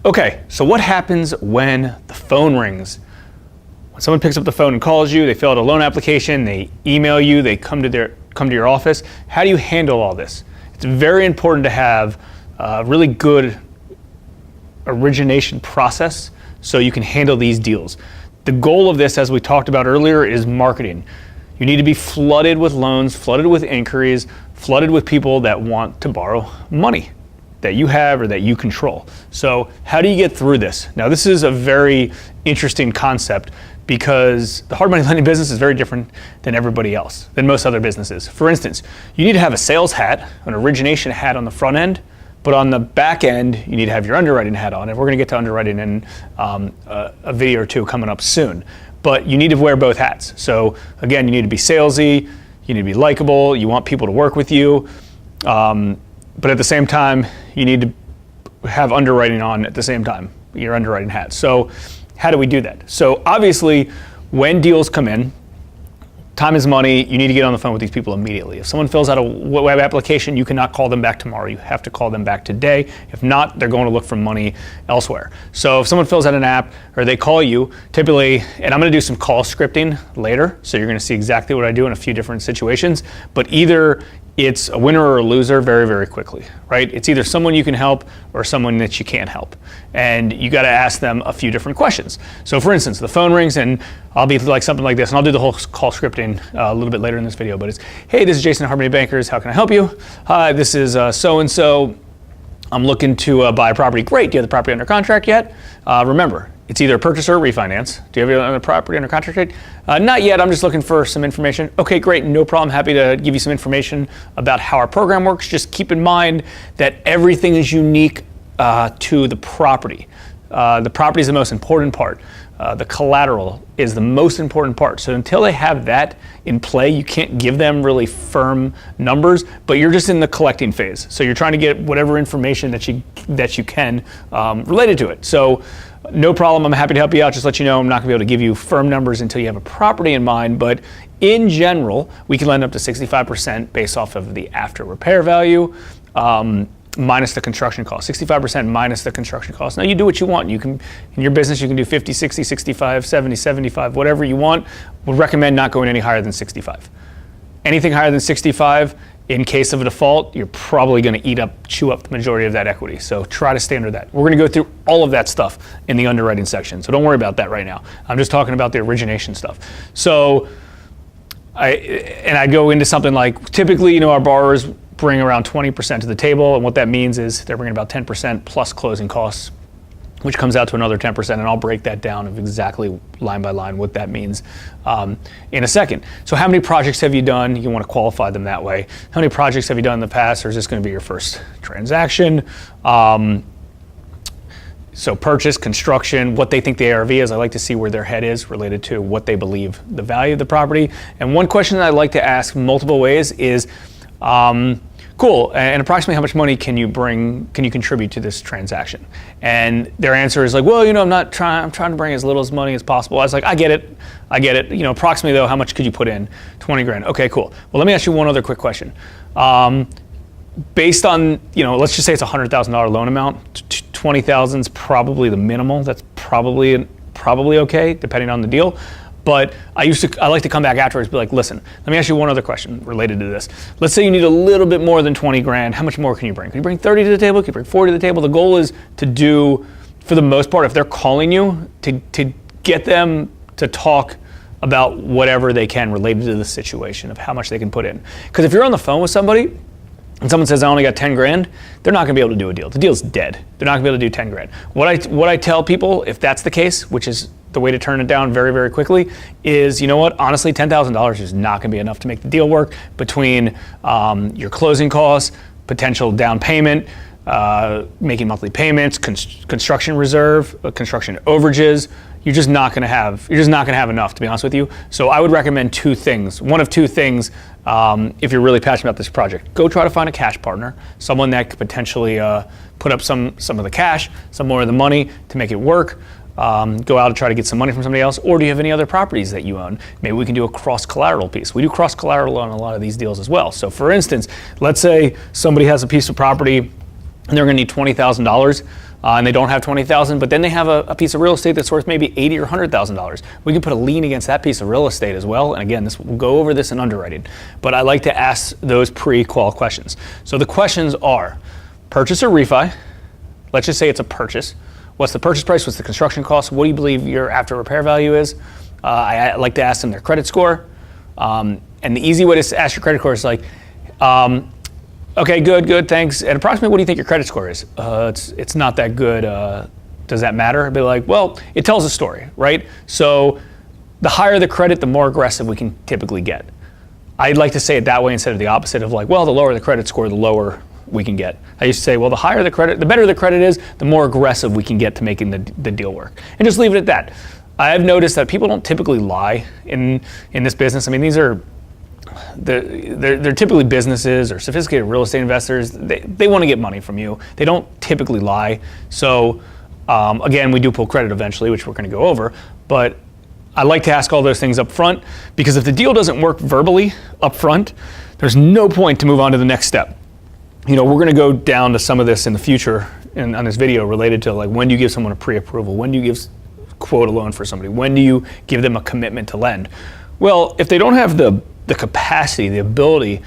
Okay, so what happens when the phone rings? When someone picks up the phone and calls you, they fill out a loan application, they email you, they come to your office. How do you handle all this? It's very important to have a really good origination process so you can handle these deals. The goal of this, as we talked about earlier, is marketing. You need to be flooded with loans, flooded with inquiries, flooded with people that want to borrow money that you have or that you control. So how do you get through this? Now, this is a very interesting concept because the hard money lending business is very different than everybody else, than most other businesses. For instance, you need to have a sales hat, an origination hat on the front end, but on the back end, you need to have your underwriting hat on. And we're gonna get to underwriting in a video or two coming up soon. But you need to wear both hats. So again, you need to be salesy, you need to be likable, you want people to work with you. But at the same time, you need to have underwriting on at the same time, your underwriting hat. So how do we do that? So obviously, when deals come in, time is money, you need to get on the phone with these people immediately. If someone fills out a web application, you cannot call them back tomorrow. You have to call them back today. If not, they're going to look for money elsewhere. So if someone fills out an app or they call you, typically, and I'm gonna do some call scripting later, so you're gonna see exactly what I do in a few different situations, but either it's a winner or a loser very, very quickly, right? It's either someone you can help or someone that you can't help. And you gotta ask them a few different questions. So for instance, the phone rings and I'll be like something like this, and I'll do the whole call scripting a little bit later in this video, but it's, hey, this is Jason at Harmony Bankers, how can I help you? Hi, this is so-and-so. I'm looking to buy a property. Great, do you have the property under contract yet? Remember, it's either a purchase or a refinance. Do you have your property under contract yet? Not yet, I'm just looking for some information. Okay, great, no problem. Happy to give you some information about how our program works. Just keep in mind that everything is unique to the property. The property is the most important part. The collateral is the most important part. So until they have that in play, you can't give them really firm numbers, but you're just in the collecting phase. So you're trying to get whatever information that you can related to it. So no problem, I'm happy to help you out. Just let you know I'm not gonna be able to give you firm numbers until you have a property in mind, but in general, we can lend up to 65% based off of the after repair value, minus the construction cost, 65% minus the construction cost. Now you do what you want. You can, in your business, you can do 50, 60, 65, 70, 75, whatever you want. Would recommend not going any higher than 65. Anything higher than 65, in case of a default, you're probably gonna chew up the majority of that equity. So try to stay under that. We're gonna go through all of that stuff in the underwriting section. So don't worry about that right now. I'm just talking about the origination stuff. So I go into something like, typically, our borrowers bring around 20% to the table, and what that means is they're bringing about 10% plus closing costs, which comes out to another 10%, and I'll break that down of exactly line by line what that means in a second. So how many projects have you done? You want to qualify them that way. How many projects have you done in the past, or is this going to be your first transaction? So purchase, construction, what they think the ARV is. I like to see where their head is related to what they believe the value of the property. And one question that I like to ask multiple ways is, cool, and approximately how much money can you contribute to this transaction? And their answer is like, well, I'm trying to bring as little as money as possible. I was like, I get it. Approximately though, how much could you put in? 20 grand, okay, cool. Well, let me ask you one other quick question. Based on, let's just say it's a $100,000 loan amount, 20,000 is probably the minimal. That's probably okay, depending on the deal. But I like to come back afterwards and be like, listen, let me ask you one other question related to this. Let's say you need a little bit more than 20 grand. How much more can you bring? Can you bring 30 to the table? Can you bring 40 to the table? The goal is to do, for the most part, if they're calling you, to get them to talk about whatever they can related to the situation of how much they can put in. Because if you're on the phone with somebody and someone says, I only got 10 grand, they're not gonna be able to do a deal. The deal's dead. They're not gonna be able to do 10 grand. What I tell people, if that's the case, which is the way to turn it down very, very quickly, is, you know what, honestly, $10,000 is not gonna be enough to make the deal work between your closing costs, potential down payment, making monthly payments, construction reserve, construction overages. You're just not gonna have enough, to be honest with you. So I would recommend two things. One of two things, if you're really passionate about this project. Go try to find a cash partner, someone that could potentially put up some of the cash, some more of the money to make it work. Go out and try to get some money from somebody else, or do you have any other properties that you own? Maybe we can do a cross-collateral piece. We do cross-collateral on a lot of these deals as well. So for instance, let's say somebody has a piece of property and they're going to need $20,000, and they don't have $20,000, but then they have a piece of real estate that's worth maybe $80,000 or $100,000. We can put a lien against that piece of real estate as well. And again, we'll go over this in underwriting, but I like to ask those pre-qual questions. So the questions are: purchase or refi? Let's just say it's a purchase. What's the purchase price? What's the construction cost? What do you believe your after repair value is? I like to ask them their credit score. And the easy way to ask your credit score is like, okay, good, thanks. And approximately, what do you think your credit score is? It's not that good. Does that matter? I'd be like, well, it tells a story, right? So the higher the credit, the more aggressive we can typically get. I'd like to say it that way instead of the opposite of like, well, the lower the credit score, the lower we can get. I used to say, well, the higher the credit, the better the credit is, the more aggressive we can get to making the deal work. And just leave it at that. I've noticed that people don't typically lie in this business. I mean, they're typically businesses or sophisticated real estate investors. They want to get money from you. They don't typically lie. So again, we do pull credit eventually, which we're going to go over. But I like to ask all those things up front, because if the deal doesn't work verbally up front, there's no point to move on to the next step. We're going to go down to some of this in the future on this video related to like, when do you give someone a pre-approval? When do you quote a loan for somebody? When do you give them a commitment to lend? Well, if they don't have the capacity, the ability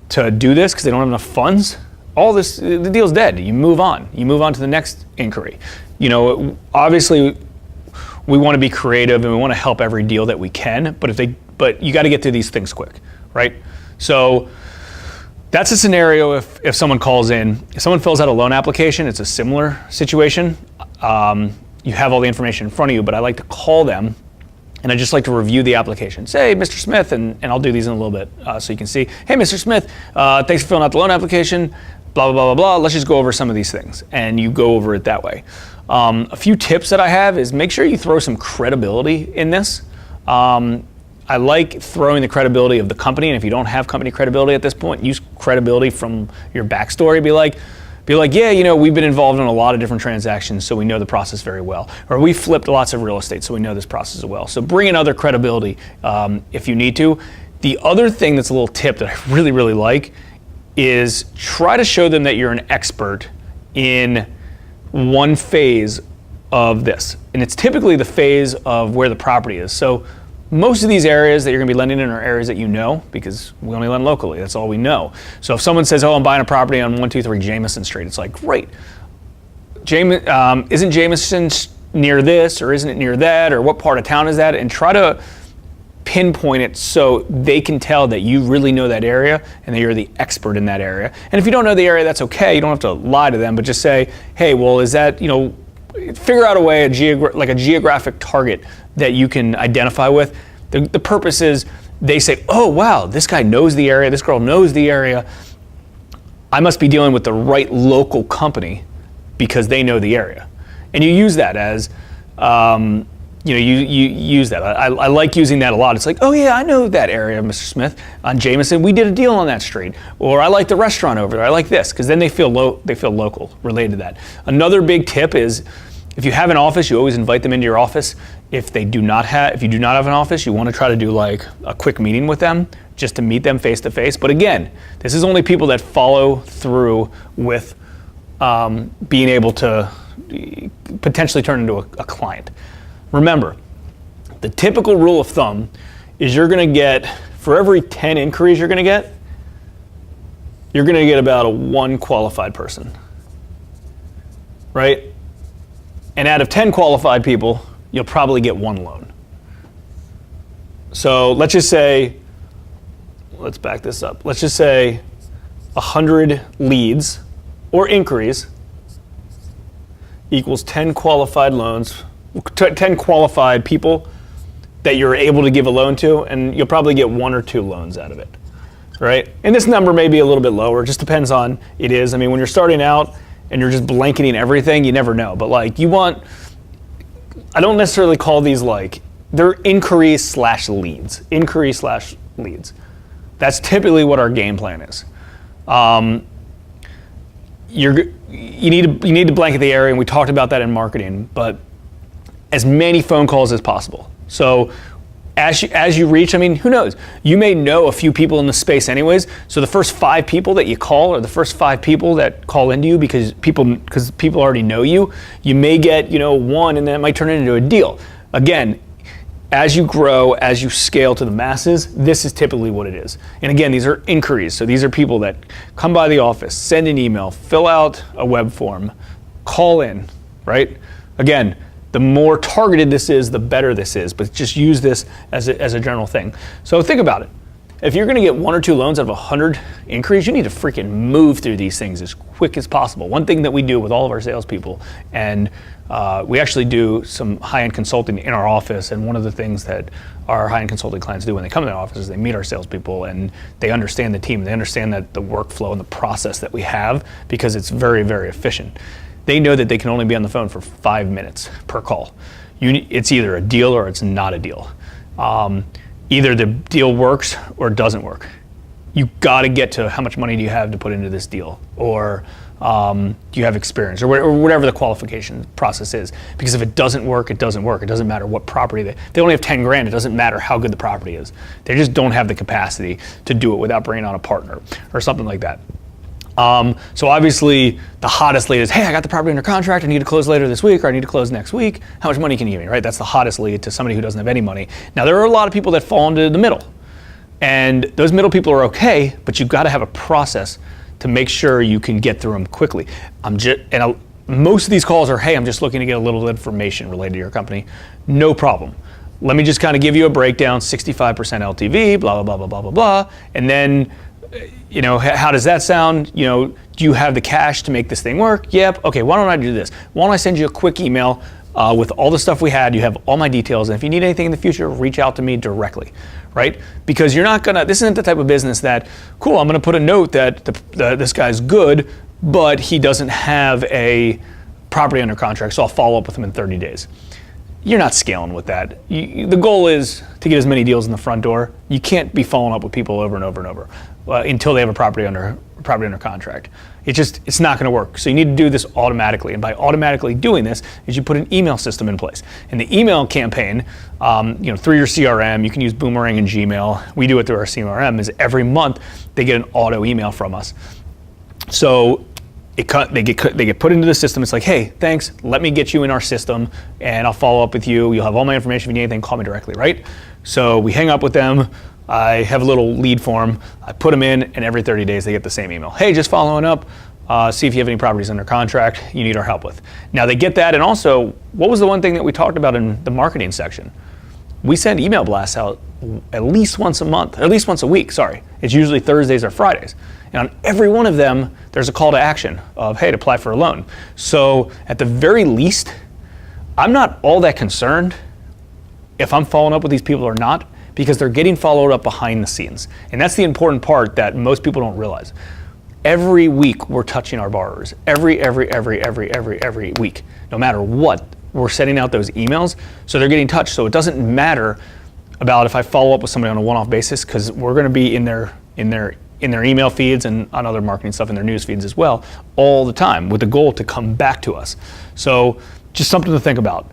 to do this because they don't have enough funds, the deal's dead. You move on. You move on to the next inquiry. Obviously, we want to be creative and we want to help every deal that we can, but you got to get through these things quick, right? So that's a scenario if someone calls in. If someone fills out a loan application, it's a similar situation. You have all the information in front of you, but I like to call them, and I just like to review the application. Say, Mr. Smith, and I'll do these in a little bit so you can see. Hey, Mr. Smith, thanks for filling out the loan application, blah, blah, blah, blah, blah. Let's just go over some of these things, and you go over it that way. A few tips that I have is make sure you throw some credibility in this. I like throwing the credibility of the company, and if you don't have company credibility at this point, use credibility from your backstory. Be like, yeah, we've been involved in a lot of different transactions, so we know the process very well. Or we flipped lots of real estate, so we know this process well. So bring in other credibility if you need to. The other thing that's a little tip that I really, really like is try to show them that you're an expert in one phase of this. And it's typically the phase of where the property is. So most of these areas that you're going to be lending in are areas that you know, because we only lend locally. That's all we know. So if someone says, oh, I'm buying a property on 123 Jameson Street, it's like, great. Isn't Jameson near this, or isn't it near that, or what part of town is that? And try to pinpoint it so they can tell that you really know that area and that you're the expert in that area. And if you don't know the area, that's okay. You don't have to lie to them, but just say, hey, well, is that, figure out a way, like a geographic target that you can identify with. The purpose is they say, oh, wow, this guy knows the area, this girl knows the area. I must be dealing with the right local company because they know the area. And you use that as, you use that. I like using that a lot. It's like, oh yeah, I know that area, Mr. Smith. On Jameson, we did a deal on that street. Or I like the restaurant over there. I like this, because then they feel local related to that. Another big tip is, if you have an office, you always invite them into your office. If you do not have an office, you want to try to do like a quick meeting with them, just to meet them face to face. But again, this is only people that follow through with being able to potentially turn into a client. Remember, the typical rule of thumb is you're going to get, for every 10 inquiries you're going to get about a 1 qualified person, right? And out of 10 qualified people, you'll probably get 1 loan. So let's just say, let's back this up. Let's just say 100 leads or inquiries equals 10 qualified loans, 10 qualified people that you're able to give a loan to, and you'll probably get 1 or 2 loans out of it, right? And this number may be a little bit lower, it just depends on it is. I mean, when you're starting out and you're just blanketing everything, you never know. But like I don't necessarily call these they're inquiries/leads. Inquiry/leads. That's typically what our game plan is. You need to blanket the area, and we talked about that in marketing, but as many phone calls as possible. So as you reach, I mean, who knows? You may know a few people in the space anyways. So the first 5 people that you call, or the first 5 people that call into you because people already know you, you may get, one, and then it might turn into a deal. Again, as you grow, as you scale to the masses, this is typically what it is. And again, these are inquiries. So these are people that come by the office, send an email, fill out a web form, call in, right? Again, the more targeted this is, the better this is, but just use this as a general thing. So think about it. If you're gonna get 1 or 2 loans out of 100 inquiries, you need to freaking move through these things as quick as possible. One thing that we do with all of our salespeople, and we actually do some high-end consulting in our office, and one of the things that our high-end consulting clients do when they come to the office is they meet our salespeople and they understand the team, they understand that the workflow and the process that we have, because it's very, very efficient. They know that they can only be on the phone for 5 minutes per call. It's either a deal or it's not a deal. Either the deal works or it doesn't work. You gotta get to how much money do you have to put into this deal, or do you have experience, or whatever the qualification process is. Because if it doesn't work, it doesn't work. It doesn't matter what property they only have 10 grand. It doesn't matter how good the property is. They just don't have the capacity to do it without bringing on a partner or something like that. So obviously the hottest lead is, hey, I got the property under contract, I need to close later this week, or I need to close next week. How much money can you give me, right? That's the hottest lead to somebody who doesn't have any money. Now there are a lot of people that fall into the middle, and those middle people are okay, but you've got to have a process to make sure you can get through them quickly. Most of these calls are, hey, I'm just looking to get a little information related to your company. No problem. Let me just kind of give you a breakdown, 65% LTV, blah, blah, blah, blah, blah, blah, and then how does that sound? Do you have the cash to make this thing work? Yep. Okay, why don't I do this? Why don't I send you a quick email with all the stuff we had? You have all my details, and if you need anything in the future, reach out to me directly, right? Because this isn't the type of business that, cool, I'm gonna put a note that this guy's good, but he doesn't have a property under contract, so I'll follow up with him in 30 days. You're not scaling with that. The goal is to get as many deals in the front door. You can't be following up with people over and over and over until they have a property under contract. It's not going to work. So you need to do this automatically, and by automatically doing this is you put an email system in place. And the email campaign, through your CRM, you can use Boomerang and Gmail. We do it through our CRM. Is every month they get an auto email from us. So they get put into the system. It's like, hey, thanks, let me get you in our system and I'll follow up with you. You'll have all my information. If you need anything, call me directly, right? So we hang up with them. I have a little lead form. I put them in, and every 30 days they get the same email. Hey, just following up. See if you have any properties under contract you need our help with. Now they get that, and also, what was the one thing that we talked about in the marketing section? We send email blasts out at least once a month, or at least once a week, sorry. It's usually Thursdays or Fridays. And on every one of them, there's a call to action of, hey, to apply for a loan. So at the very least, I'm not all that concerned if I'm following up with these people or not, because they're getting followed up behind the scenes. And that's the important part that most people don't realize. Every week we're touching our borrowers. Every week. No matter what, we're sending out those emails, so they're getting touched. So it doesn't matter about if I follow up with somebody on a one-off basis, because we're gonna be in their email feeds and on other marketing stuff in their news feeds as well, all the time, with the goal to come back to us. So just something to think about.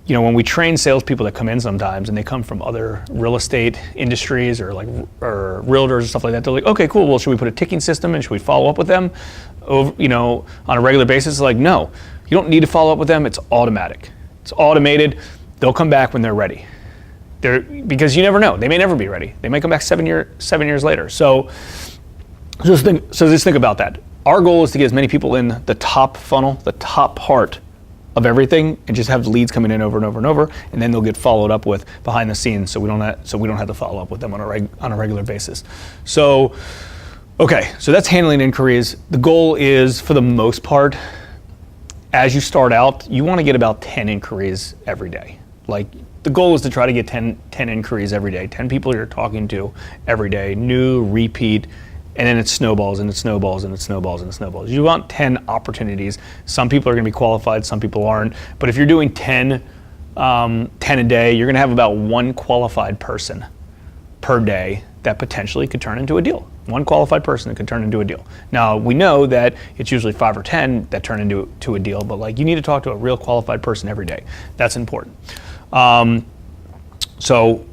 When we train salespeople that come in sometimes, and they come from other real estate industries or realtors or stuff like that, they're like, okay, cool, well, should we put a ticking system and should we follow up with them on a regular basis? Like, no, you don't need to follow up with them. It's automatic. It's automated. They'll come back when they're ready. Because you never know. They may never be ready. They may come back 7 years later. So just think about that. Our goal is to get as many people in the top funnel, the top part of everything, and just have leads coming in over and over and over, and then they'll get followed up with behind the scenes, so we don't have to follow up with them on a regular basis. So, okay, so that's handling inquiries. The goal is, for the most part, as you start out, you want to get about 10 inquiries every day. Like, the goal is to try to get 10 inquiries every day, 10 people you're talking to every day, new, repeat, and then it snowballs and it snowballs and it snowballs and it snowballs. You want 10 opportunities. Some people are going to be qualified, some people aren't. But if you're doing 10 a day, you're going to have about one qualified person per day that potentially could turn into a deal. One qualified person that could turn into a deal. Now, we know that it's usually 5 or 10 that turn into a deal, but you need to talk to a real qualified person every day. That's important. So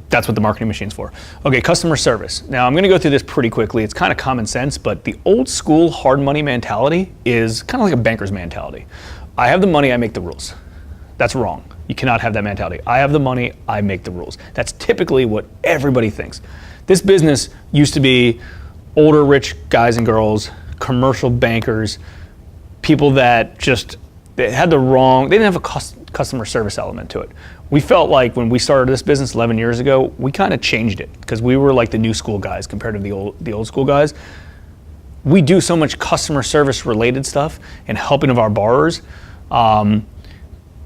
that's what the marketing machine's for. Okay, customer service. Now I'm gonna go through this pretty quickly. It's kind of common sense, but the old school hard money mentality is kind of like a banker's mentality. I have the money, I make the rules. That's wrong. You cannot have that mentality. I have the money, I make the rules. That's typically what everybody thinks. This business used to be older rich guys and girls, commercial bankers, people that just, they didn't have a customer service element to it. We felt like when we started this business 11 years ago, we kind of changed it because we were like the new school guys compared to the old school guys. We do so much customer service related stuff and helping of our borrowers.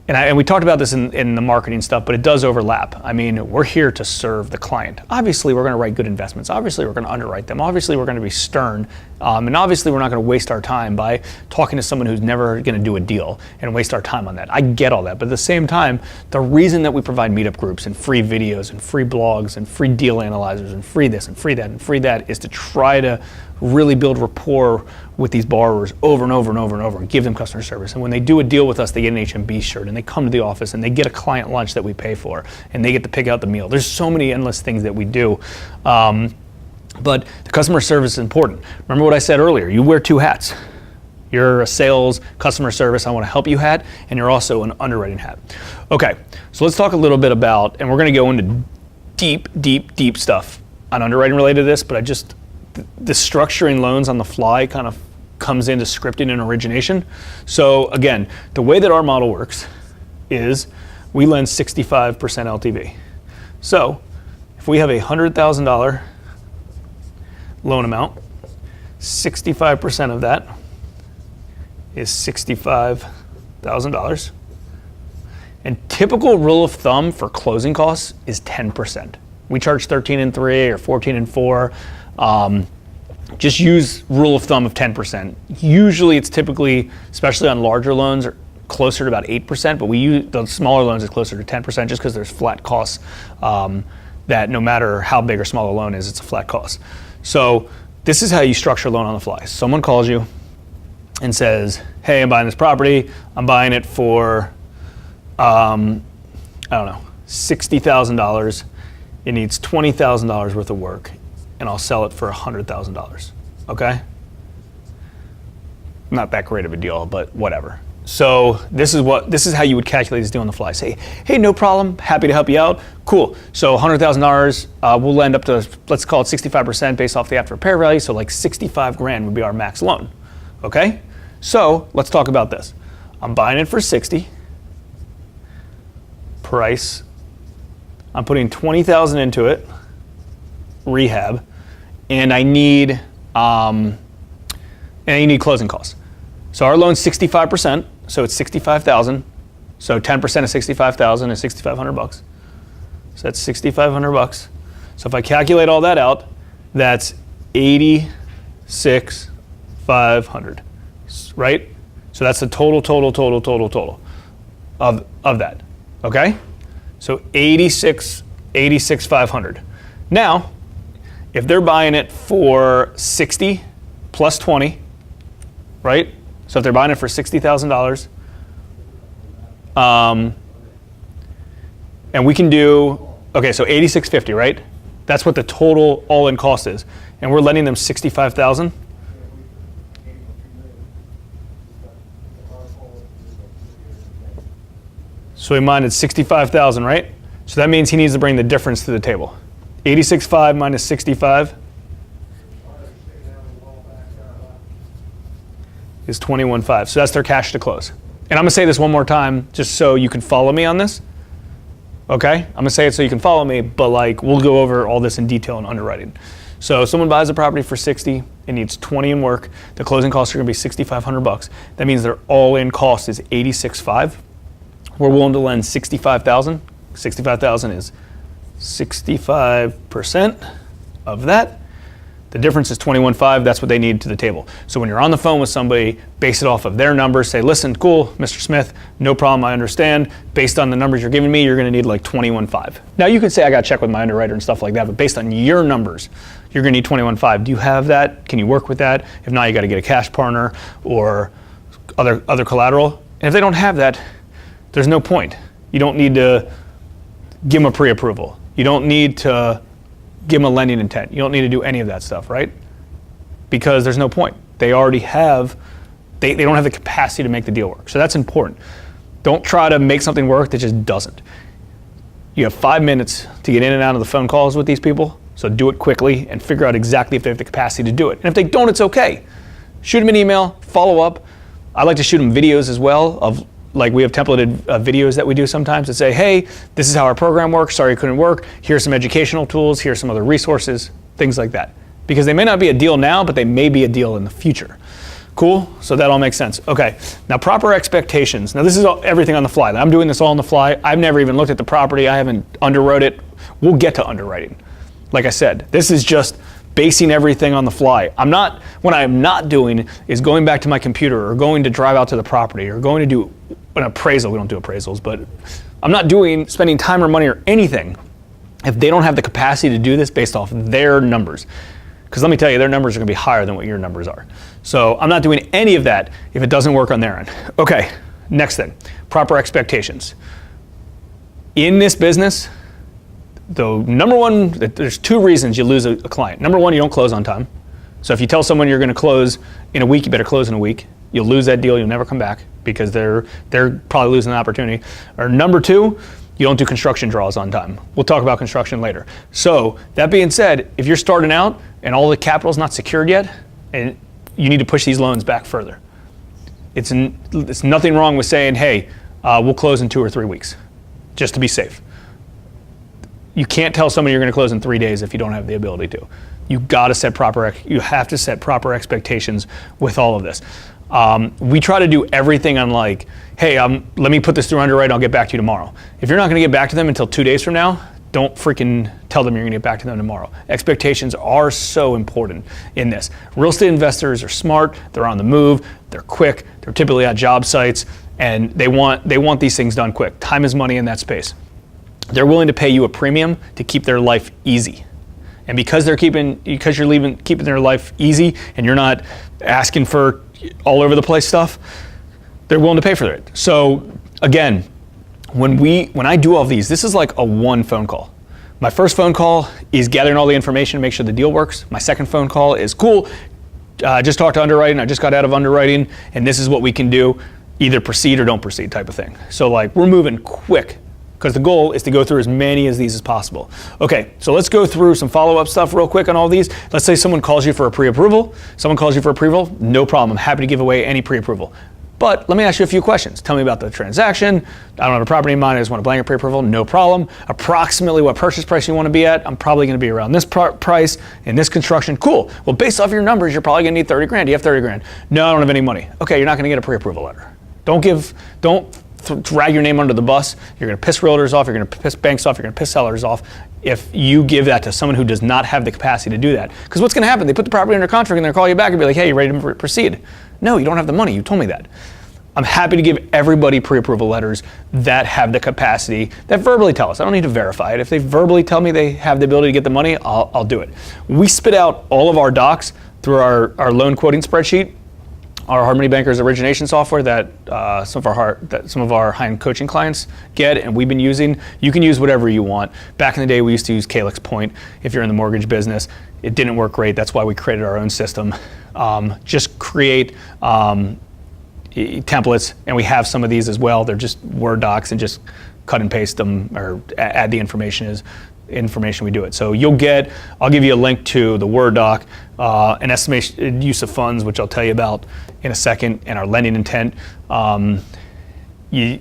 And we talked about this in the marketing stuff, but it does overlap. I mean, we're here to serve the client. Obviously, we're gonna write good investments. Obviously, we're gonna underwrite them. Obviously, we're gonna be stern. And obviously, we're not gonna waste our time by talking to someone who's never gonna do a deal and waste our time on that. I get all that, but at the same time, the reason that we provide meetup groups and free videos and free blogs and free deal analyzers and free this and free that and free that is to try to really build rapport with these borrowers over and over and over and over and give them customer service. And when they do a deal with us, they get an HMB shirt and they come to the office and they get a client lunch that we pay for and they get to pick out the meal. There's so many endless things that we do. But the customer service is important. Remember what I said earlier, you wear two hats. You're a sales, customer service, I want to help you hat, and you're also an underwriting hat. Okay, so let's talk a little bit about, and we're going to go into deep stuff on underwriting related to this, but the structuring loans on the fly kind of comes into scripting and origination. So again, the way that our model works is we lend 65% LTV. So if we have a $100,000 loan amount, 65% of that is $65,000. And typical rule of thumb for closing costs is 10%. We charge 13 and 3 or 14 and 4. Just use rule of thumb of 10%. Usually it's typically, especially on larger loans, are closer to about 8%, but we use the smaller loans is closer to 10% just because there's flat costs that no matter how big or small a loan is, it's a flat cost. So this is how you structure a loan on the fly. Someone calls you and says, hey, I'm buying this property. I'm buying it for, I don't know, $60,000. It needs $20,000 worth of work, and I'll sell it for $100,000, okay? Not that great of a deal, but whatever. So this is how you would calculate this deal on the fly. Say, hey, no problem, happy to help you out. Cool, so $100,000, we'll lend up to, let's call it 65% based off the after repair value, so like 65 grand would be our max loan, okay? So let's talk about this. I'm buying it for 60, price, I'm putting 20,000 into it, rehab, and I need closing costs. So our loan's 65%, so it's 65,000. So 10% of 65,000 is 6,500 bucks. So that's 6,500 bucks. So if I calculate all that out, that's 86,500, right? So that's the total of that. Okay? So 86,500. Now, if they're buying it for 60 plus 20, right? So if they're buying it for $60,000, and we can do, okay, so 8650, right? That's what the total all-in cost is, and we're lending them 65,000. So we minded 65,000, right? So that means he needs to bring the difference to the table. 86.5 minus 65 is 21.5. So that's their cash to close. And I'm gonna say this one more time just so you can follow me on this. Okay? I'm gonna say it so you can follow me, but like we'll go over all this in detail in underwriting. So someone buys a property for 60, it needs 20 in work, the closing costs are gonna be 6,500 bucks. That means their all-in cost is 86.5. We're willing to lend 65,000. 65,000 is 65% of that. The difference is 21.5. That's what they need to the table. So when you're on the phone with somebody, base it off of their numbers. Say, listen, cool, Mr. Smith, no problem, I understand. Based on the numbers you're giving me, you're going to need like 21.5. Now you can say I got to check with my underwriter and stuff like that, but based on your numbers, you're going to need 21.5. Do you have that? Can you work with that? If not, you got to get a cash partner or other collateral. And if they don't have that, there's no point. You don't need to give them a pre-approval. You don't need to give them a lending intent. You don't need to do any of that stuff, right? Because there's no point. They already have, they don't have the capacity to make the deal work. So that's important. Don't try to make something work that just doesn't. You have 5 minutes to get in and out of the phone calls with these people, so do it quickly and figure out exactly if they have the capacity to do it. And if they don't, it's okay. Shoot them an email, follow up. I like to shoot them videos as well of, like, we have templated videos that we do sometimes that say, hey, this is how our program works, sorry it couldn't work, here's some educational tools, here's some other resources, things like that. Because they may not be a deal now, but they may be a deal in the future. Cool? So that all makes sense. Okay, now proper expectations. Now this is everything on the fly. I'm doing this all on the fly. I've never even looked at the property. I haven't underwrote it. We'll get to underwriting. Like I said, this is just basing everything on the fly. What I'm not doing is going back to my computer or going to drive out to the property or going to do an appraisal. We don't do appraisals, but I'm not spending time or money or anything if they don't have the capacity to do this based off their numbers. Because let me tell you, their numbers are going to be higher than what your numbers are. So I'm not doing any of that if it doesn't work on their end. Okay, next thing, proper expectations. In this business, the number one, there's 2 reasons you lose a client. Number one, you don't close on time. So if you tell someone you're going to close in a week, you better close in a week. You'll lose that deal, you'll never come back because they're probably losing the opportunity. Or number 2, you don't do construction draws on time. We'll talk about construction later. So that being said, if you're starting out and all the capital's not secured yet, and you need to push these loans back further. It's nothing wrong with saying, hey, we'll close in 2 or 3 weeks, just to be safe. You can't tell somebody you're going to close in 3 days if you don't have the ability to. You have to set proper expectations with all of this. We try to do everything on like, hey, let me put this through underwrite, I'll get back to you tomorrow. If you're not going to get back to them until 2 days from now, don't freaking tell them you're going to get back to them tomorrow. Expectations are so important in this. Real estate investors are smart, they're on the move, they're quick, they're typically at job sites, and they want these things done quick. Time is money in that space. They're willing to pay you a premium to keep their life easy. And because you're keeping their life easy and you're not asking for all over the place stuff, they're willing to pay for it. So again, when I do all of these, this is like a 1 phone call. My first phone call is gathering all the information to make sure the deal works. My second phone call is cool. I just talked to underwriting. I just got out of underwriting, and this is what we can do. Either proceed or don't proceed type of thing. So like we're moving quick because the goal is to go through as many of these as possible. Okay, so let's go through some follow-up stuff real quick on all these. Let's say someone calls you for a pre-approval. Someone calls you for approval, no problem. I'm happy to give away any pre-approval. But let me ask you a few questions. Tell me about the transaction. I don't have a property in mind. I just want a blanket pre-approval. No problem. Approximately what purchase price you want to be at. I'm probably going to be around this price in this construction. Cool. Well, based off your numbers, you're probably going to need 30 grand. Do you have 30 grand? No, I don't have any money. Okay, you're not going to get a pre-approval letter. Don't drag your name under the bus. You're going to piss realtors off. You're going to piss banks off. You're going to piss sellers off if you give that to someone who does not have the capacity to do that. Because what's going to happen? They put the property under contract and they'll call you back and be like, hey, you ready to proceed? No, you don't have the money. You told me that. I'm happy to give everybody pre-approval letters that have the capacity, that verbally tell us. I don't need to verify it. If they verbally tell me they have the ability to get the money, I'll do it. We spit out all of our docs through our loan quoting spreadsheet, our Harmony Bankers origination software that some of our high-end coaching clients get and we've been using. You can use whatever you want. Back in the day, we used to use Calyx Point. If you're in the mortgage business, it didn't work great. That's why we created our own system. Just create templates, and we have some of these as well. They're just Word docs, and just cut and paste them or add the information we do it. So I'll give you a link to the Word doc, an estimation use of funds, which I'll tell you about in a second, and our lending intent. You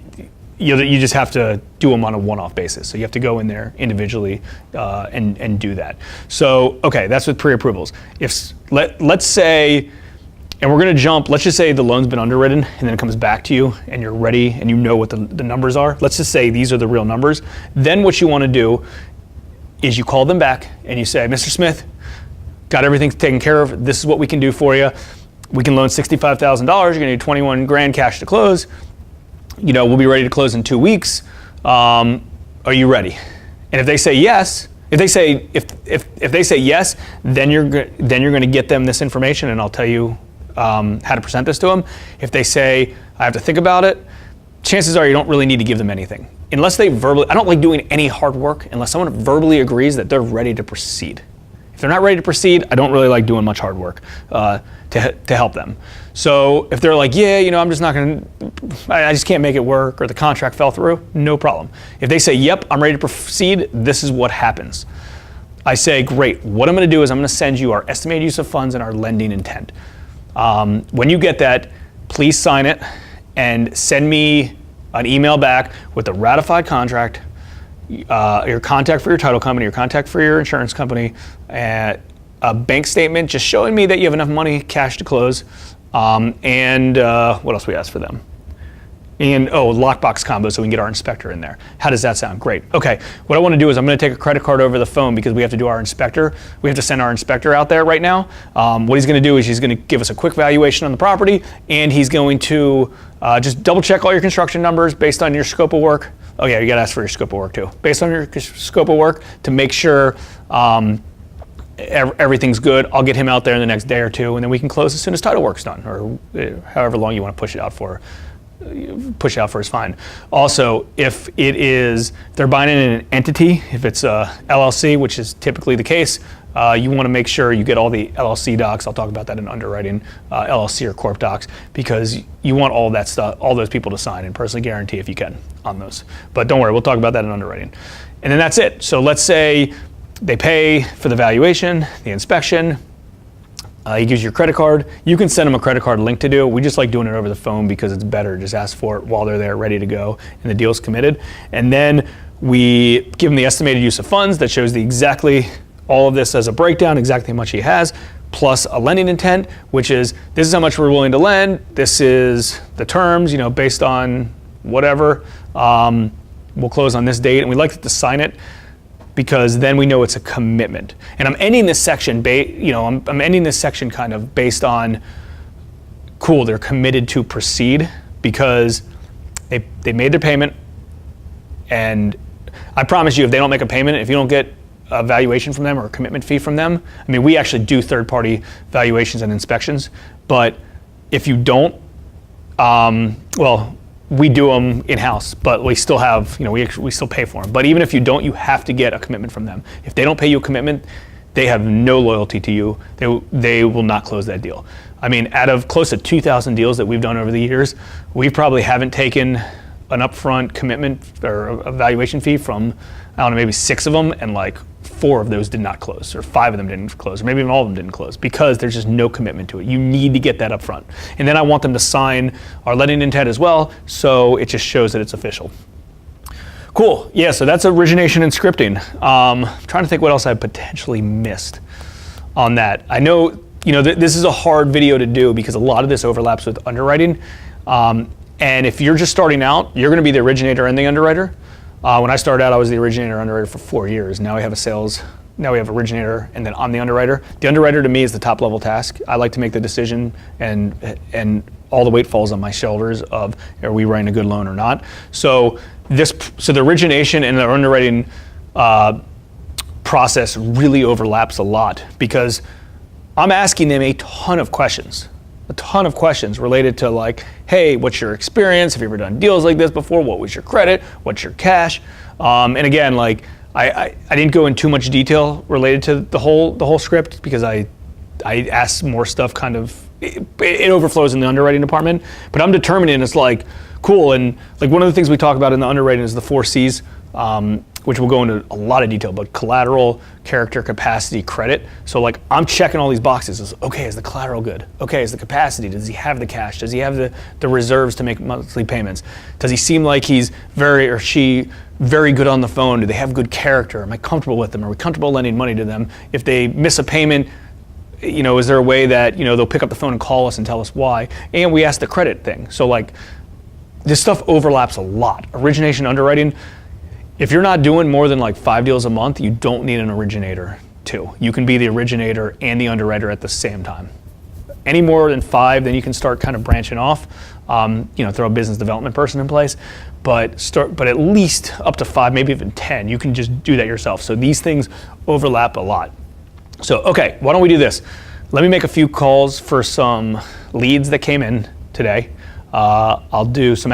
just have to do them on a one-off basis. So you have to go in there individually and do that. So, okay, that's with pre-approvals. Let's say, and we're going to jump, let's just say the loan's been underwritten and then it comes back to you and you're ready and you know what the numbers are. Let's just say these are the real numbers. Then what you want to do is you call them back and you say, Mr. Smith, got everything taken care of. This is what we can do for you. We can loan $65,000. You're going to need 21 grand cash to close. We'll be ready to close in 2 weeks. Are you ready? And if they say yes, if they say yes, then you're going to get them this information, and I'll tell you how to present this to them. If they say I have to think about it, chances are you don't really need to give them anything. unless they verbally, I don't like doing any hard work unless someone verbally agrees that they're ready to proceed. If they're not ready to proceed, I don't really like doing much hard work to help them. So if they're like, yeah, I'm just not going to, I just can't make it work, or the contract fell through, no problem. If they say, yep, I'm ready to proceed, this is what happens. I say, great, what I'm going to do is I'm going to send you our estimated use of funds and our lending intent. When you get that, please sign it and send me an email back with a ratified contract, your contact for your title company, your contact for your insurance company, a bank statement just showing me that you have enough money, cash to close, and what else we asked for them? And lockbox combo so we can get our inspector in there. How does that sound? Great. Okay, what I want to do is I'm going to take a credit card over the phone because we have to do our inspector. We have to send our inspector out there right now. What he's going to do is he's going to give us a quick valuation on the property, and he's going to just double check all your construction numbers based on your scope of work. Oh yeah, you got to ask for your scope of work too. Based on your scope of work to make sure everything's good. I'll get him out there in the next day or two, and then we can close as soon as title work's done, or however long you want to push it out for. Push out for is fine. Also, if they're buying in an entity, if it's a LLC, which is typically the case, you want to make sure you get all the LLC docs. I'll talk about that in underwriting, LLC or corp docs, because you want all that stuff, all those people to sign and personally guarantee if you can on those. But don't worry, we'll talk about that in underwriting. And then that's it. So let's say they pay for the valuation, the inspection. He gives you your credit card. You can send them a credit card link to do. We just like doing it over the phone because it's better. Just ask for it while they're there, ready to go, and the deal's committed. And then we give him the estimated use of funds that shows exactly all of this as a breakdown, exactly how much he has, plus a lending intent, which is this is how much we're willing to lend. This is the terms, based on whatever. We'll close on this date, and we like to sign it, because then we know it's a commitment. And I'm ending this section, I'm ending this section kind of based on, cool, they're committed to proceed because they made their payment, and I promise you, if they don't make a payment, if you don't get a valuation from them or a commitment fee from them, we actually do third-party valuations and inspections, but if you don't, we do them in-house, but we still have, we still pay for them. But even if you don't, you have to get a commitment from them. If they don't pay you a commitment, they have no loyalty to you. They will not close that deal. Out of close to 2,000 deals that we've done over the years, we probably haven't taken an upfront commitment or a valuation fee from, maybe 6 of them, and 4 of those did not close, or 5 of them didn't close, or maybe even all of them didn't close, because there's just no commitment to it. You need to get that up front. And then I want them to sign our lending intent as well, so it just shows that it's official. Cool, yeah, so that's origination and scripting. Trying to think what else I potentially missed on that. I know, this is a hard video to do because a lot of this overlaps with underwriting. And if you're just starting out, you're gonna be the originator and the underwriter. When I started out, I was the originator underwriter for 4 years. Now we have now we have originator, and then I'm the underwriter. The underwriter to me is the top level task. I like to make the decision, and all the weight falls on my shoulders of, are we writing a good loan or not? So the origination and the underwriting process really overlaps a lot, because I'm asking them a ton of questions related to hey, what's your experience? Have you ever done deals like this before? What was your credit? What's your cash? And again, I didn't go in too much detail related to the whole script, because I asked more stuff it overflows in the underwriting department, but I'm determining it's cool. And one of the things we talk about in the underwriting is the 4 C's, which we'll go into a lot of detail, but collateral, character, capacity, credit. So I'm checking all these boxes. Okay, is the collateral good? Okay, is the capacity? Does he have the cash? Does he have the reserves to make monthly payments? Does he seem like he's very good on the phone? Do they have good character? Am I comfortable with them? Are we comfortable lending money to them? If they miss a payment, is there a way that, they'll pick up the phone and call us and tell us why? And we ask the credit thing. So this stuff overlaps a lot. Origination, underwriting. If you're not doing more than 5 deals a month, you don't need an originator too. You can be the originator and the underwriter at the same time. Any more than 5, then you can start kind of branching off. Throw a business development person in place, but at least up to 5, maybe even 10. You can just do that yourself. So these things overlap a lot. So okay, why don't we do this? Let me make a few calls for some leads that came in today. I'll do some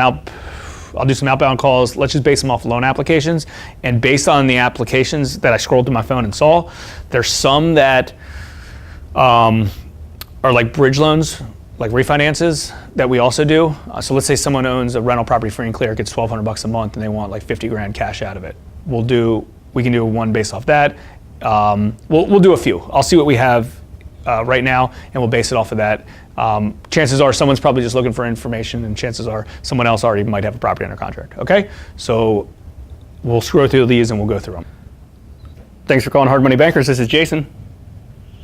I'll do some outbound calls. Let's just base them off loan applications. And based on the applications that I scrolled through my phone and saw, there's some that are like bridge loans, like refinances that we also do. So let's say someone owns a rental property free and clear, gets $1,200 a month, and they want like 50 grand cash out of it. We can do one based off that. We'll do a few. I'll see what we have right now, and we'll base it off of that. Chances are someone's probably just looking for information, and chances are someone else already might have a property under contract. Okay, so we'll scroll through these and we'll go through them. Thanks for calling Hard Money Bankers. This is Jason.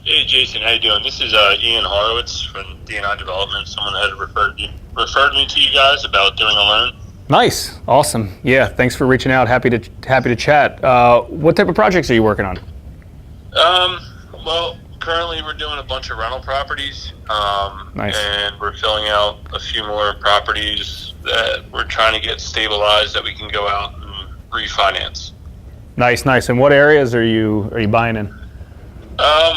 Hey Jason, how you doing? This is Ian Horowitz from D&I Development. Someone had referred me to you guys about doing a loan. Nice, awesome. Yeah, thanks for reaching out. Happy to chat. What type of projects are you working on? Well, currently we're doing a bunch of rental properties. Nice. And we're filling out a few more properties that we're trying to get stabilized that we can go out and refinance. Nice. And what areas are you buying in?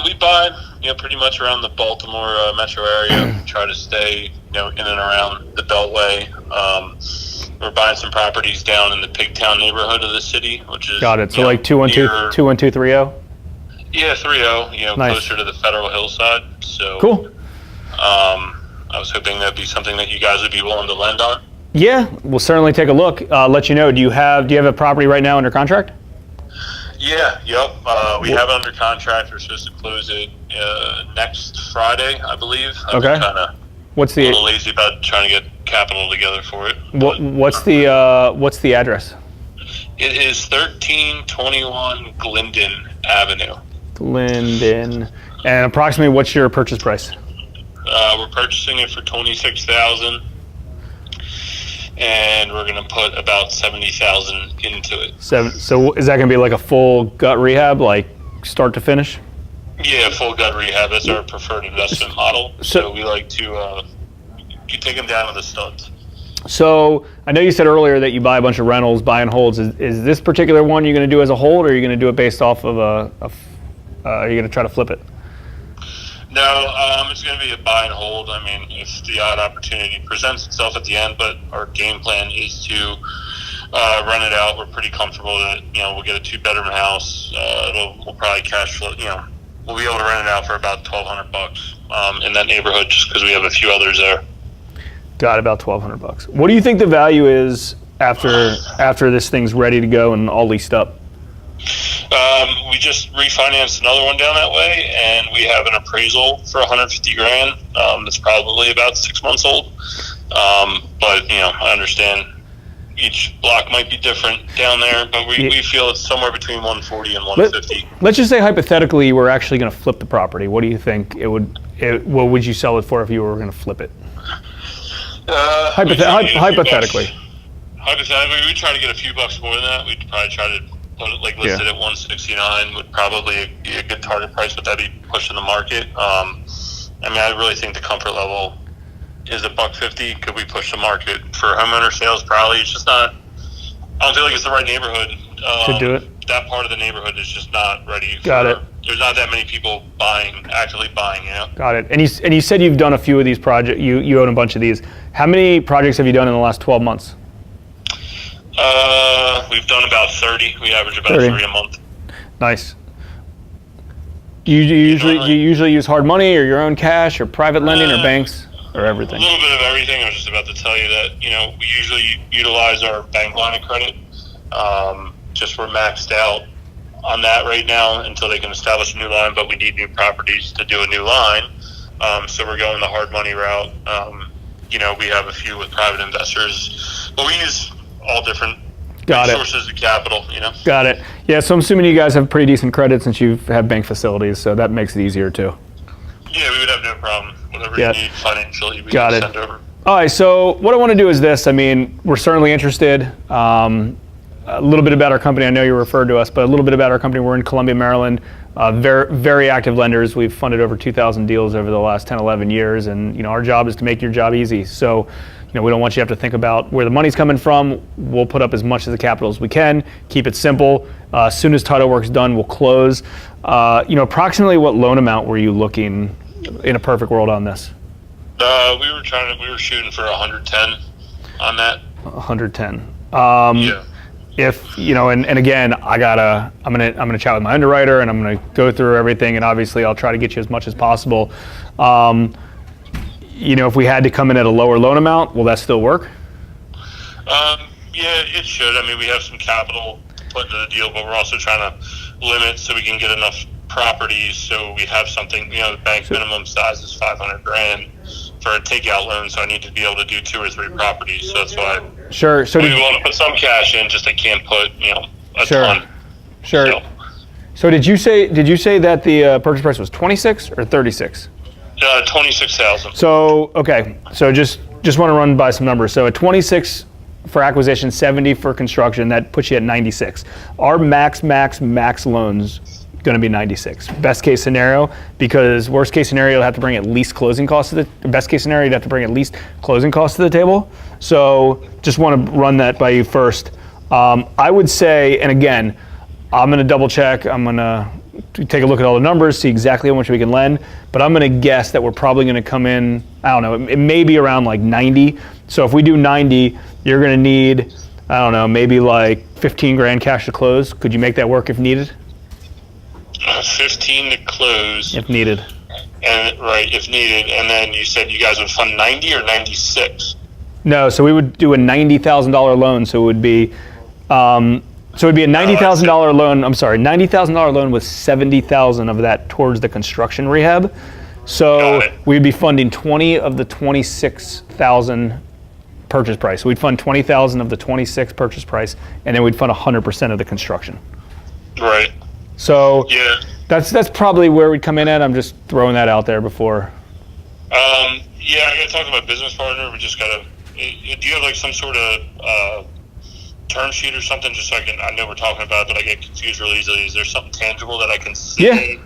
We buy, pretty much around the Baltimore metro area. Try to stay, in and around the Beltway. We're buying some properties down in the Pigtown neighborhood of the city, which is got it. So like 21230. Yeah, 30. Nice. Closer to the Federal Hillside. So cool. I was hoping that'd be something that you guys would be willing to lend on. Yeah, we'll certainly take a look. Let you know. Do you have a property right now under contract? Yeah, yep. We have it under contract. We're supposed to close it next Friday, I believe. I've been kind of a little lazy about trying to get capital together for it. What's the address? It is 1321 Glendon Avenue. Glendon. And approximately, what's your purchase price? We're purchasing it for $26,000. And we're going to put about $70,000 into it. So is that going to be like a full gut rehab, like start to finish? Yeah, full gut rehab. That's our preferred investment model. So we like to you take them down to the studs. So I know you said earlier that you buy a bunch of rentals, buy and holds. Is this particular one you're going to do as a hold, or are you going to do it based off of are you going to try to flip it? No, it's going to be a buy and hold. I mean, if the odd opportunity presents itself at the end, but our game plan is to rent it out. We're pretty comfortable that, we'll get a 2-bedroom house. We'll probably cash flow, we'll be able to rent it out for about $1,200 in that neighborhood just because we have a few others there. Got about $1,200. What do you think the value is after this thing's ready to go and all leased up? We just refinanced another one down that way, and we have an appraisal for $150,000. That's probably about 6 months old. But I understand each block might be different down there, but we feel it's somewhere between 140 and 150. Let's just say hypothetically you were actually going to flip the property. What do you think what would you sell it for if you were going to flip it? Hypothetically. Hypothetically, we'd try to get a few bucks more than that. We'd probably try to listed at 169 would probably be a good target price, but that'd be pushing the market. I really think the comfort level is $150. Could we push the market for homeowner sales? Probably. It's just not. I don't feel like it's the right neighborhood to do it. That part of the neighborhood is just not ready. Got it. There's not that many people actively buying. Got it. And you said you've done a few of these projects. You own a bunch of these. How many projects have you done in the last 12 months? We've done about 30. We average about 3 a month. Nice. Do you usually use hard money or your own cash or private lending or banks or everything? A little bit of everything. I was just about to tell you that, we usually utilize our bank line of credit. Just we're maxed out on that right now until they can establish a new line, but we need new properties to do a new line. So we're going the hard money route. We have a few with private investors, but we use all different sources of capital, Got it. Yeah, so I'm assuming you guys have pretty decent credit since you have bank facilities, so that makes it easier too. Yeah, we would have no problem. Whatever you need financially, we can send over. All right, so what I want to do is this. We're certainly interested. A little bit about our company. I know you referred to us, but a little bit about our company. We're in Columbia, Maryland. Very, very active lenders. We've funded over 2,000 deals over the last 10, 11 years, and our job is to make your job easy. So we don't want you to have to think about where the money's coming from. We'll put up as much of the capital as we can, keep it simple. As soon as title work's done, we'll close. Approximately what loan amount were you looking in a perfect world on this? We were shooting for 110 on that. 110. Yeah. If and again, I'm gonna chat with my underwriter and I'm gonna go through everything, and obviously I'll try to get you as much as possible. If we had to come in at a lower loan amount, will that still work? Yeah, it should. I mean, we have some capital to put into the deal, but we're also trying to limit so we can get enough properties so we have something. The bank minimum size is $500,000 for a takeout loan, so I need to be able to do 2 or 3 properties. So that's why. Sure. So we want to put some cash in, just I can't put a sure. ton. Sure. So did you say that the purchase price was 26 or 36? 26,000. So okay. So just want to run by some numbers. So at 26 for acquisition, 70 for construction, that puts you at 96. Our max loans going to be 96. Best case scenario, because worst case scenario, you'll have to bring at least closing costs to the best case scenario, you'd have to bring at least closing costs to the table. So just want to run that by you first. I would say, and again, I'm going to double check. I'm going to take a look at all the numbers, see exactly how much we can lend, but I'm going to guess that we're probably going to come in, I don't know, it may be around like 90. So if we do 90, you're going to need, I don't know, maybe like 15 grand cash to close. Could you make that work if needed? 15 to close. If needed. And right, if needed. And then you said you guys would fund 90 or 96? No, so we would do a $90,000 loan. So it would be, a $90,000 loan. I'm sorry, $90,000 loan with $70,000 of that towards the construction rehab. So we'd be funding 20 of the 26,000 purchase price. So we'd fund 20,000 of the 26 purchase price, and then we'd fund 100% of the construction. Right. So yeah, that's probably where we'd come in at. I'm just throwing that out there before. Yeah, I got to talk to my business partner. We just got to. Do you have like some sort of term sheet or something, just so I know we're talking about it, but I get confused really easily? Is there something tangible that I can see? Yeah.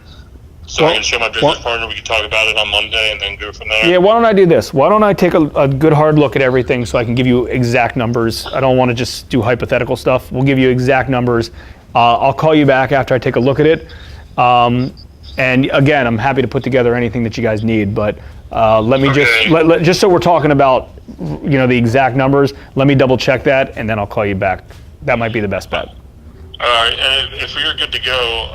So I can show my business partner. We can talk about it on Monday and then go from there. Yeah. Why don't I do this? Why don't I take a good hard look at everything so I can give you exact numbers? I don't want to just do hypothetical stuff. We'll give you exact numbers. I'll call you back after I take a look at it. And again, I'm happy to put together anything that you guys need, but let me just so we're talking about the exact numbers, let me double check that and then I'll call you back. That might be the best bet. All right, and if we're good to go,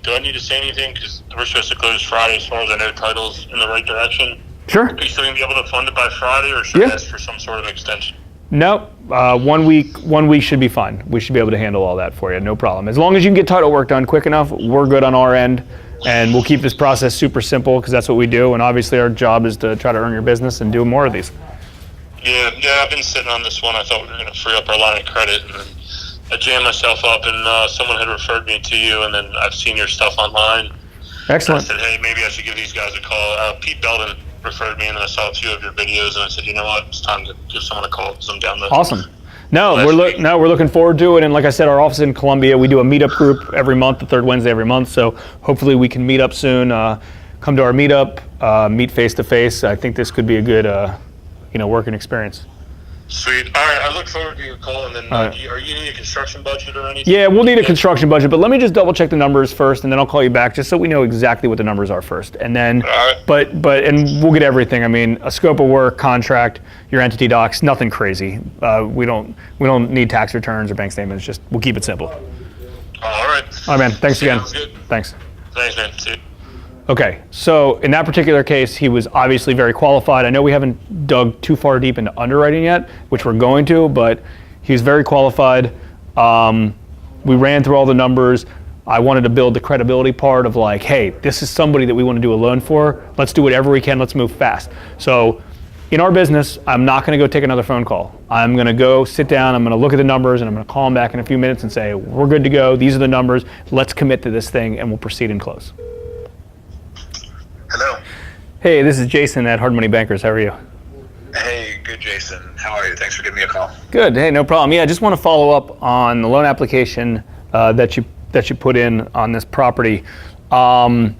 do I need to say anything? Because we're supposed to close Friday as far as I know title's in the right direction. Sure. Are you still going to be able to fund it by Friday, or should I ask for some sort of extension? No, 1 week should be fine. We should be able to handle all that for you, no problem. As long as you can get title work done quick enough, we're good on our end, and we'll keep this process super simple because that's what we do, and obviously our job is to try to earn your business and do more of these. Yeah, I've been sitting on this one. I thought we were going to free up our line of credit, and then I jammed myself up, and someone had referred me to you, and then I've seen your stuff online. Excellent. And I said, hey, maybe I should give these guys a call. Pete Belden referred me, and then I saw a few of your videos, and I said, you know what, it's time to give someone a call because I'm down the. Awesome. No, we're looking forward to it, and like I said, our office in Columbia, we do a meetup group every month, the third Wednesday every month. So hopefully we can meet up soon. Come to our meetup, meet face to face. I think this could be a good, working experience. Sweet. All right, I look forward to your call. And then, are you need a construction budget or anything? Yeah, we'll need a construction budget, but let me just double check the numbers first, and then I'll call you back just so we know exactly what the numbers are first. And then, but and we'll get everything. I mean, a scope of work, contract, your entity docs, nothing crazy. We don't need tax returns or bank statements. Just we'll keep it simple. All right. All right, man. Thanks again. Good. Thanks. Thanks, man. See you. Okay, so in that particular case, he was obviously very qualified. I know we haven't dug too far deep into underwriting yet, which we're going to, but he was very qualified. We ran through all the numbers. I wanted to build the credibility part of like, hey, this is somebody that we want to do a loan for. Let's do whatever we can. Let's move fast. So in our business, I'm not going to go take another phone call. I'm going to go sit down. I'm going to look at the numbers, and I'm going to call him back in a few minutes and say, we're good to go. These are the numbers. Let's commit to this thing, and we'll proceed and close. Hello. Hey, this is Jason at Hard Money Bankers. How are you? Hey, good, Jason. How are you? Thanks for giving me a call. Good. Hey, no problem. Yeah, I just want to follow up on the loan application that you put in on this property on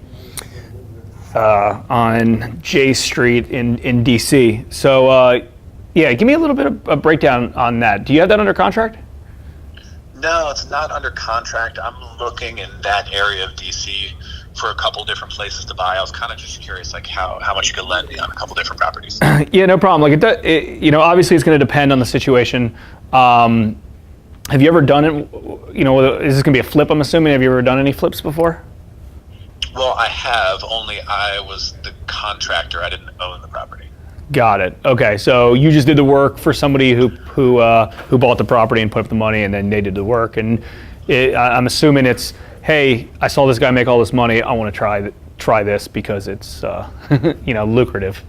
J Street in DC. So, yeah, give me a little bit of a breakdown on that. Do you have that under contract? No, it's not under contract. I'm looking in that area of DC for a couple different places to buy. I was kind of just curious, like how much you could lend me on a couple different properties. Yeah, no problem. Like obviously it's going to depend on the situation. Have you ever done it? Is this going to be a flip? I'm assuming. Have you ever done any flips before? Well, I have. Only I was the contractor. I didn't own the property. Got it. Okay, so you just did the work for somebody who bought the property and put up the money, and then they did the work. And I'm assuming it's, hey, I saw this guy make all this money. I want to try this because it's lucrative.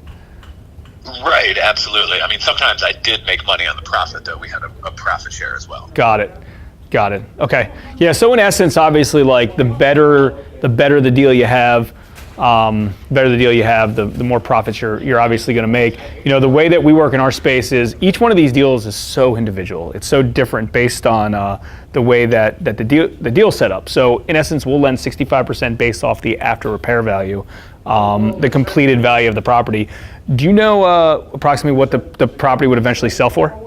Right. Absolutely. I mean, sometimes I did make money on the profit, though. We had a profit share as well. Got it. Okay. Yeah. So in essence, obviously, like the better the deal you have. The more profits you're obviously going to make. The way that we work in our space is each one of these deals is so individual. It's so different based on the way that the deal's set up. So in essence, we'll lend 65% based off the after repair value, the completed value of the property. Do you know approximately what the property would eventually sell for?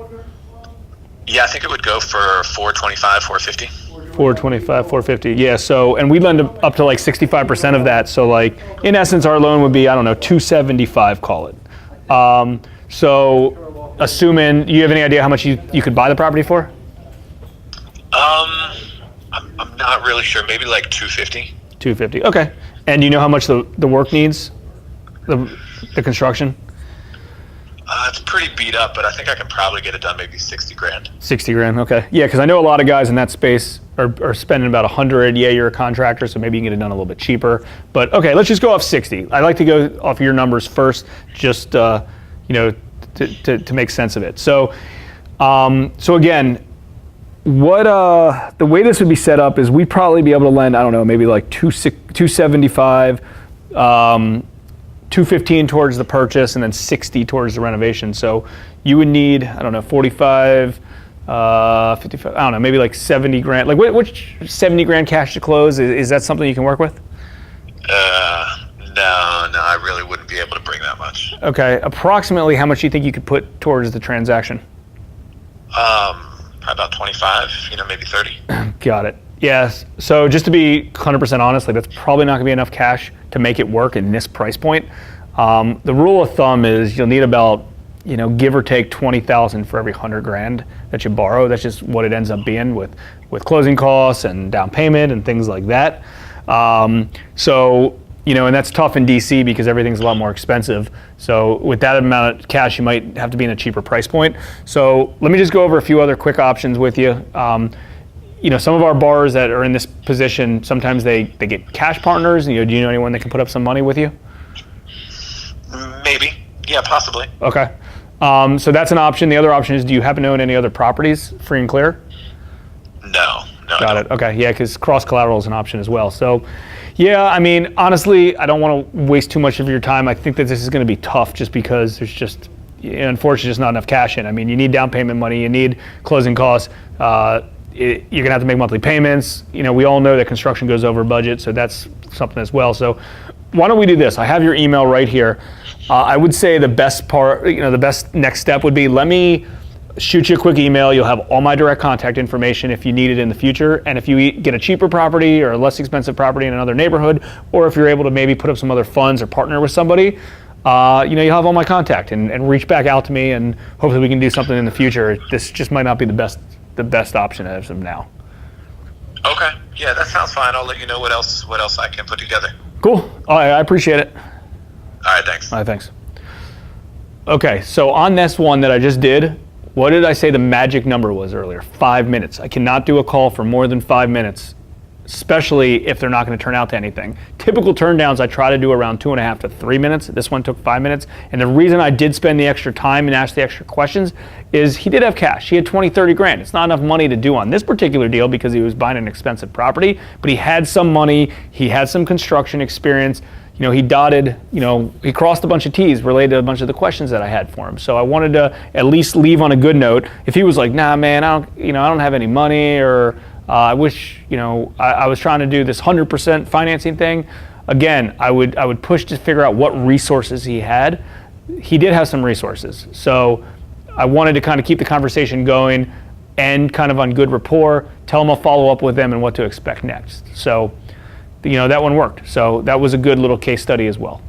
Yeah, I think it would go for 425, 450. 425, 450. Yeah. So, and we lend up to like 65% of that. So, like in essence, our loan would be 275. Call it. So, assuming you have any idea how much you could buy the property for? I'm not really sure. Maybe like 250. 250. Okay. And do you know how much the work needs? The construction? It's pretty beat up, but I think I can probably get it done maybe 60 grand. 60 grand, okay. Yeah, because I know a lot of guys in that space are spending about 100. Yeah, you're a contractor, so maybe you can get it done a little bit cheaper. But okay, let's just go off 60. I like to go off your numbers first, just to make sense of it. So, again, what the way this would be set up is we'd probably be able to lend, maybe like 275. 215 towards the purchase and then 60 towards the renovation. So you would need, 45, 55, maybe like 70 grand. Like which 70 grand cash to close? Is that something you can work with? No, I really wouldn't be able to bring that much. Okay, approximately how much do you think you could put towards the transaction? Probably about 25, maybe 30. Got it. Yes. So just to be 100% honest, that's probably not going to be enough cash to make it work in this price point. The rule of thumb is you'll need about, give or take 20,000 for every 100 grand that you borrow. That's just what it ends up being with closing costs and down payment and things like that. And that's tough in DC because everything's a lot more expensive. So with that amount of cash, you might have to be in a cheaper price point. So let me just go over a few other quick options with you. Some of our borrowers that are in this position, sometimes they get cash partners. Do you know anyone that can put up some money with you? Maybe. Yeah, possibly. Okay. So that's an option. The other option is, do you happen to own any other properties free and clear? No. Got it. Okay. Yeah, because cross collateral is an option as well. So, yeah, honestly, I don't want to waste too much of your time. I think that this is going to be tough just because there's just, unfortunately, just not enough cash in. You need down payment money. You need closing costs. You're going to have to make monthly payments. We all know that construction goes over budget, so that's something as well. So why don't we do this? I have your email right here. I would say the best part, the best next step would be, let me shoot you a quick email. You'll have all my direct contact information if you need it in the future. And if you get a cheaper property or a less expensive property in another neighborhood, or if you're able to maybe put up some other funds or partner with somebody, you'll have all my contact and reach back out to me, and hopefully we can do something in the future. This just might not be the best option as of now. Okay. Yeah, that sounds fine. I'll let you know what else I can put together. Cool. I appreciate it. All right, thanks. All right, thanks. Okay, so on this one that I just did, what did I say the magic number was earlier? 5 minutes. I cannot do a call for more than 5 minutes, especially if they're not going to turn out to anything. Typical turndowns I try to do around 2.5 to 3 minutes. This one took 5 minutes. And the reason I did spend the extra time and ask the extra questions is he did have cash. He had 20, 30 grand. It's not enough money to do on this particular deal because he was buying an expensive property, but he had some money. He had some construction experience. He dotted, he crossed a bunch of T's related to a bunch of the questions that I had for him. So I wanted to at least leave on a good note. If he was like, nah, man, I don't have any money, or I wish, I was trying to do this 100% financing thing. Again, I would push to figure out what resources he had. He did have some resources. So I wanted to kind of keep the conversation going end kind of on good rapport, tell them I'll follow up with them and what to expect next. So, that one worked. So that was a good little case study as well.